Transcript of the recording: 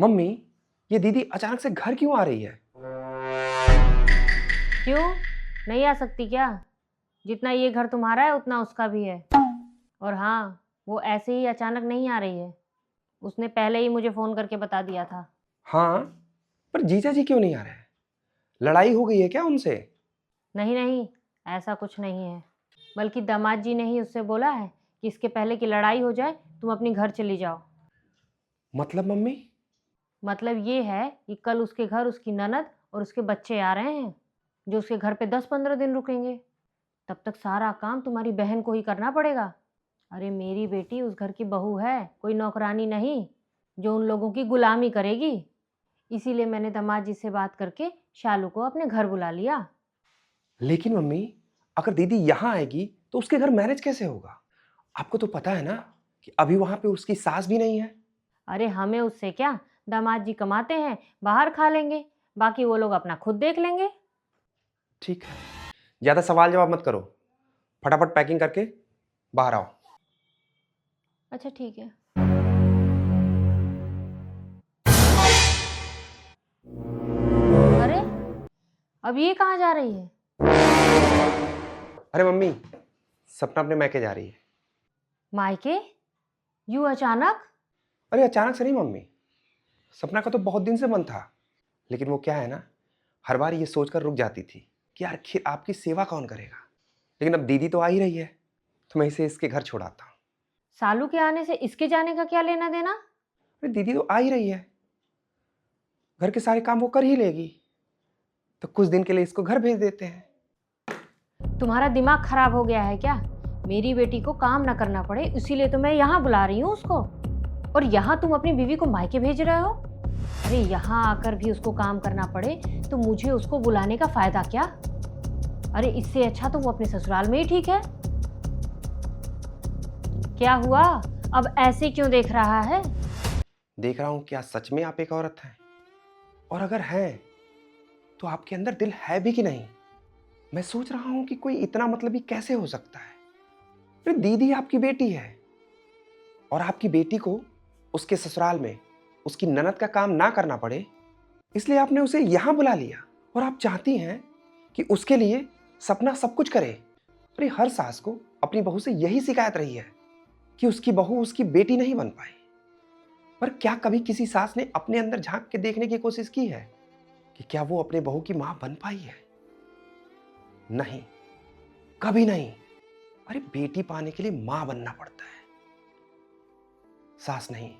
Mummy, ये दीदी अचानक से घर क्यों आ रही है? क्यों? नहीं आ सकती क्या? जितना ये घर तुम्हारा है उतना उसका भी है। और हाँ, वो ऐसे ही अचानक नहीं आ रही है। उसने पहले ही मुझे फ़ोन करके बता दिया था। हाँ, पर जीजा जी क्यों नहीं आ रहे हैं? लड़ाई हो गई है क्या उनसे? नहीं, नहीं, ऐसा कुछ नहीं है। बल्कि दामाद जी ने ही उससे बोला है कि इसके पहले कि लड़ाई हो जाए, तुम अपने घर चली जाओ। मतलब मम्मी? मतलब ये है कि कल उसके घर उसकी ननद और उसके बच्चे आ रहे हैं, जो उसके घर पे 10-15 दिन रुकेंगे। तब तक सारा काम तुम्हारी बहन को ही करना पड़ेगा। अरे मेरी बेटी उस घर की बहू है, कोई नौकरानी नहीं, जो उन लोगों की गुलामी करेगी। इसीलिए मैंने दामाद जी से बात करके शालू को अपने घर बुला लिया। लेकिन मम्मी, अगर दीदी यहाँ आएगी तो उसके घर मैनेज कैसे होगा? आपको तो पता है ना कि अभी वहां पे उसकी सास भी नहीं है। अरे हमें उससे क्या, दामाद जी कमाते हैं, बाहर खा लेंगे, बाकी वो लोग अपना खुद देख लेंगे। ठीक है, ज्यादा सवाल जवाब मत करो। फटाफट पैकिंग करके बाहर आओ। अच्छा ठीक है। अरे अब ये कहाँ जा रही है? अरे मम्मी, सपना अपने मैके जा रही है। मायके? यूं अचानक? अरे अचानक से नहीं मम्मी, सपना का तो बहुत दिन से मन था। लेकिन वो क्या है ना, हर बार ये सोचकर रुक जाती थी कि आखिर आपकी सेवा कौन करेगा। लेकिन अब दीदी तो आ ही रही है, तो मैं इसे इसके घर छोड़ाता हूँ। सालू के आने से इसके जाने का क्या लेना देना? अरे दीदी तो आ ही रही है, घर के सारे काम वो कर ही लेगी, तो कुछ दिन के लिए इसको घर भेज देते हैं। तुम्हारा दिमाग खराब हो गया है क्या? मेरी बेटी को काम ना करना पड़े इसीलिए तो मैं यहाँ बुला रही हूँ उसको। और यहाँ तुम अपनी बीवी को मायके भेज रहे हो? अरे यहाँ आकर भी उसको काम करना पड़े तो मुझे उसको बुलाने का फायदा क्या? अरे इससे अच्छा तो वो अपने ससुराल में ही ठीक है। क्या हुआ? अब ऐसे क्यों देख रहा है? देख रहा हूँ क्या सच में आप एक औरत हैं, और अगर हैं तो आपके अंदर दिल है भी कि नहीं। मैं सोच रहा हूँ कि कोई इतना मतलबी कैसे हो सकता है। अरे दीदी आपकी बेटी है, और आपकी बेटी को उसके ससुराल में उसकी ननद का काम ना करना पड़े, इसलिए आपने उसे यहां बुला लिया। और आप चाहती हैं कि उसके लिए सपना सब कुछ करे। अरे हर सास को अपनी बहू से यही शिकायत रही है कि उसकी बहू उसकी बेटी नहीं बन पाई। पर क्या कभी किसी सास ने अपने अंदर झांक के देखने की कोशिश की है कि क्या वो अपने बहू की मां बन पाई है? नहीं, कभी नहीं। अरे बेटी पाने के लिए मां बनना पड़ता है, सास नहीं।